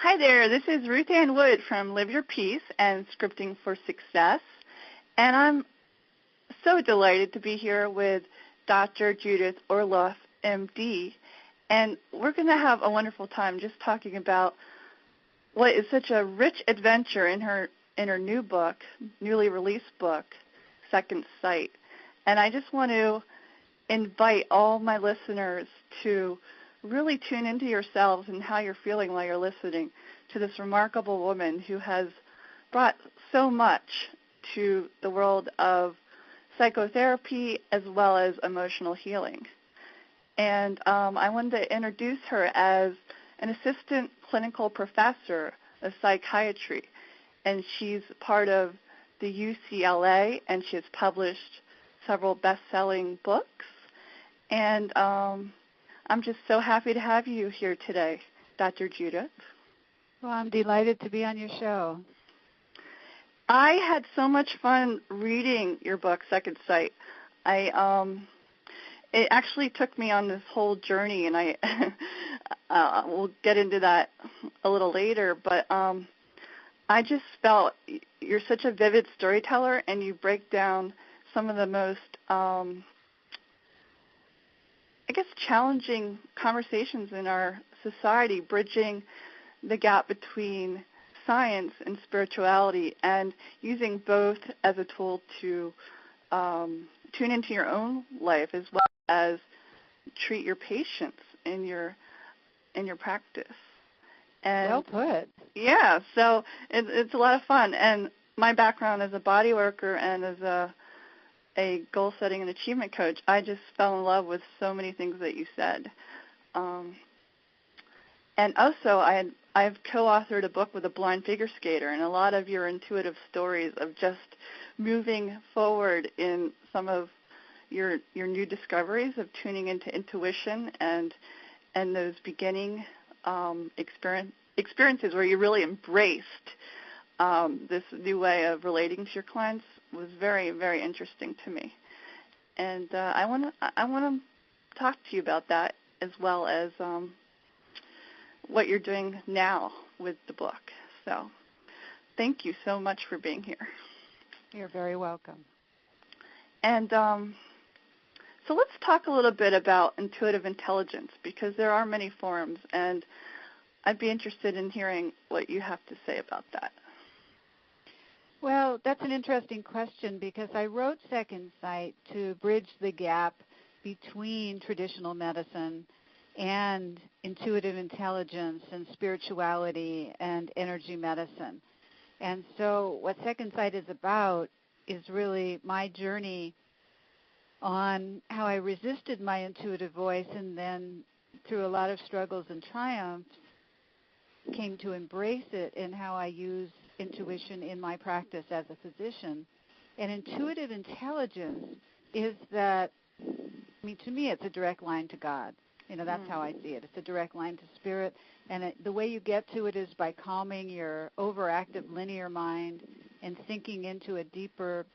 Hi there, this is Ruth Ann Wood from Live Your Peace and Scripting for Success, and I'm so delighted to be here with Dr. Judith Orloff, MD, and we're going to have a wonderful time just talking about what is such a rich adventure in her new book, newly released book, Second Sight. And I just want to invite all my listeners to really tune into yourselves and how you're feeling while you're listening to this remarkable woman who has brought so much to the world of psychotherapy as well as emotional healing. And I wanted to introduce her as an assistant clinical professor of psychiatry, and she's part of the UCLA, and she has published several best-selling books. And I'm just so happy to have you here today, Dr. Judith. Well, I'm delighted to be on your show. I had so much fun reading your book, Second Sight. It actually took me on this whole journey, and I we'll get into that a little later, but I just felt you're such a vivid storyteller, and you break down some of the most, challenging conversations in our society, bridging the gap between science and spirituality, and using both as a tool to tune into your own life as well as treat your patients in your practice. And well put. Yeah, so it's a lot of fun. And my background as a body worker and as a goal-setting and achievement coach, I just fell in love with so many things that you said. And also, I've co-authored a book with a blind figure skater, and a lot of your intuitive stories of just moving forward in some of your new discoveries of tuning into intuition and those beginning experiences where you really embraced this new way of relating to your clients was very, very interesting to me. And I want to talk to you about that as well as what you're doing now with the book. So thank you so much for being here. You're very welcome. And so let's talk a little bit about intuitive intelligence, because there are many forms, and I'd be interested in hearing what you have to say about that. Well, that's an interesting question, because I wrote Second Sight to bridge the gap between traditional medicine and intuitive intelligence and spirituality and energy medicine. And so what Second Sight is about is really my journey on how I resisted my intuitive voice, and then through a lot of struggles and triumphs came to embrace it in how I use intuition in my practice as a physician. And intuitive intelligence is that, to me, it's a direct line to God. That's how I see it. It's a direct line to spirit, and the way you get to it is by calming your overactive linear mind and sinking into a deeper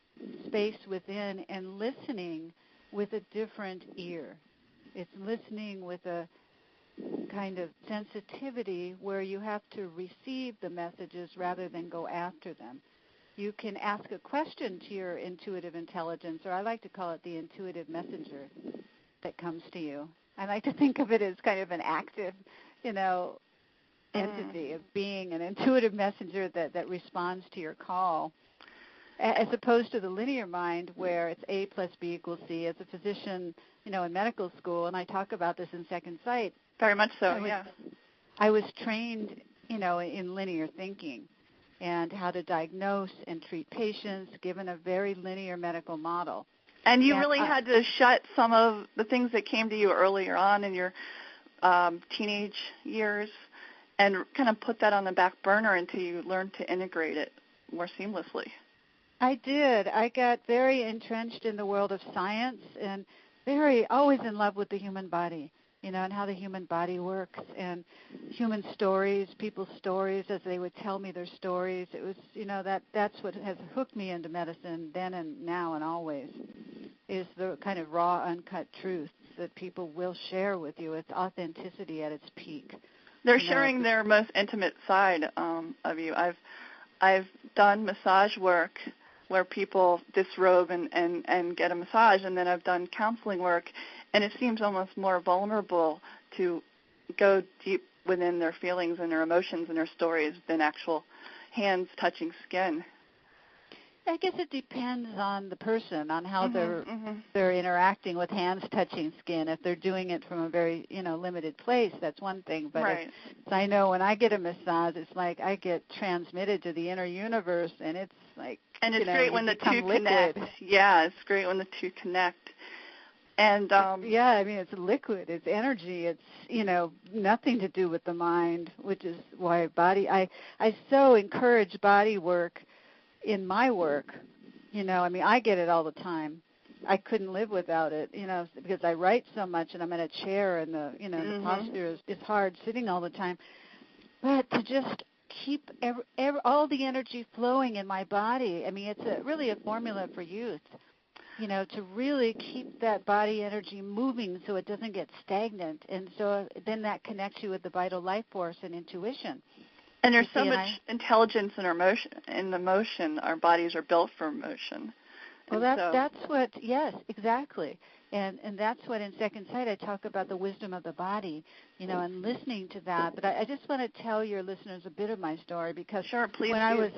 space within and listening with a different ear. It's listening with a kind of sensitivity where you have to receive the messages rather than go after them. You can ask a question to your intuitive intelligence, or I like to call it the intuitive messenger that comes to you. I like to think of it as kind of an active, entity of being an intuitive messenger that responds to your call, as opposed to the linear mind where it's A plus B equals C. As a physician, in medical school, and I talk about this in Second Sight. Very much so, I was trained, in linear thinking and how to diagnose and treat patients given a very linear medical model. And you really had to shut some of the things that came to you earlier on in your teenage years and kind of put that on the back burner until you learned to integrate it more seamlessly. I did. I got very entrenched in the world of science and always in love with the human body, and how the human body works and human stories, people's stories as they would tell me their stories. It was, that's what has hooked me into medicine then and now and always, is the kind of raw, uncut truth that people will share with you. It's authenticity at its peak. They're sharing their most intimate side of you. I've done massage work where people disrobe and get a massage, and then I've done counseling work, and it seems almost more vulnerable to go deep within their feelings and their emotions and their stories than actual hands touching skin. I guess it depends on the person, on how they're interacting with hands touching skin. If they're doing it from a very, limited place, that's one thing. But right. I know when I get a massage, it's like I get transmitted to the inner universe, and it's like, and it's great when the two liquid. connect. Yeah, it's great when the two connect. And yeah, I mean, it's liquid, it's energy, it's nothing to do with the mind, which is why I so encourage body work in my work. I get it all the time. I couldn't live without it, because I write so much and I'm in a chair and the posture is hard sitting all the time. But to just keep all the energy flowing in my body, it's really a formula for youth. To really keep that body energy moving so it doesn't get stagnant. And so then that connects you with the vital life force and intuition. And there's so much intelligence in our motion, in the motion. Our bodies are built for motion. Well, that's what, yes, exactly. And that's what in Second Sight I talk about the wisdom of the body, and listening to that. But I just want to tell your listeners a bit of my story because when I was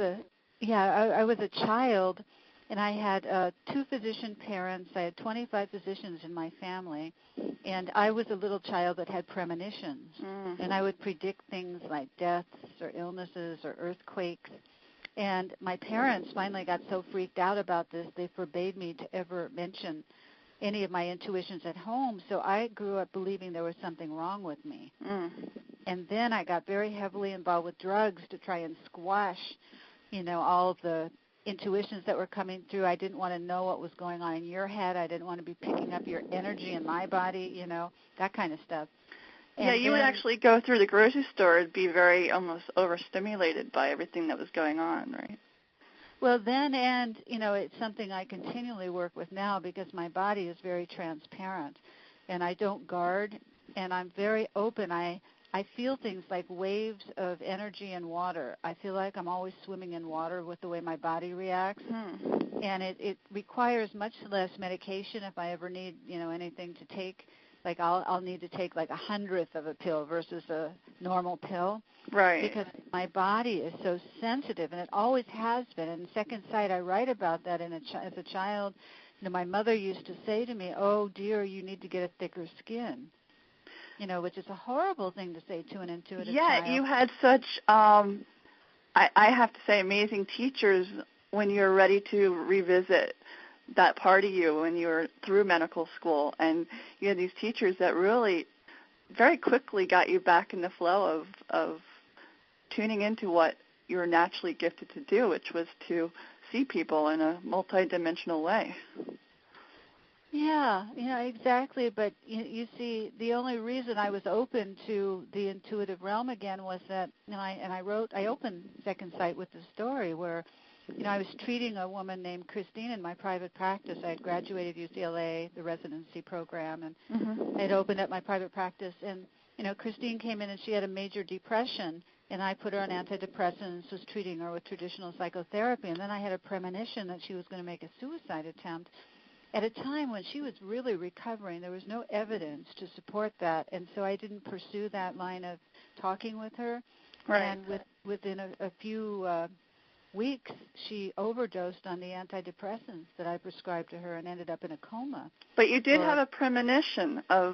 I was a child, and I had 2 physician parents. I had 25 physicians in my family, and I was a little child that had premonitions. And I would predict things like deaths or illnesses or earthquakes. And my parents finally got so freaked out about this, they forbade me to ever mention any of my intuitions at home. So I grew up believing there was something wrong with me. And then I got very heavily involved with drugs to try and squash, all of the intuitions that were coming through. I didn't want to know what was going on in your head. I didn't want to be picking up your energy in my body, that kind of stuff. And you would actually go through the grocery store and be very almost overstimulated by everything that was going on, right? Well, then, and, it's something I continually work with now because my body is very transparent, and I don't guard, and I'm very open. I feel things like waves of energy in water. I feel like I'm always swimming in water with the way my body reacts. And it requires much less medication if I ever need, anything to take. Like I'll need to take like 100th of a pill versus a normal pill. Right. Because my body is so sensitive, and it always has been. And in Second Sight, I write about that as a child. My mother used to say to me, "Oh, dear, you need to get a thicker skin." Which is a horrible thing to say to an intuitive child. Yeah, you had such, I have to say, amazing teachers when you were ready to revisit that part of you when you were through medical school. And you had these teachers that really very quickly got you back in the flow of tuning into what you were naturally gifted to do, which was to see people in a multidimensional way. Yeah, exactly. But you see, the only reason I was open to the intuitive realm again was that, I opened Second Sight with the story where, I was treating a woman named Christine in my private practice. I had graduated UCLA, the residency program, and I had opened up my private practice. And, Christine came in and she had a major depression, and I put her on antidepressants, was treating her with traditional psychotherapy. And then I had a premonition that she was going to make a suicide attempt. At a time when she was really recovering, there was no evidence to support that, and so I didn't pursue that line of talking with her. Right. And within a few weeks, she overdosed on the antidepressants that I prescribed to her and ended up in a coma. But you did have a premonition of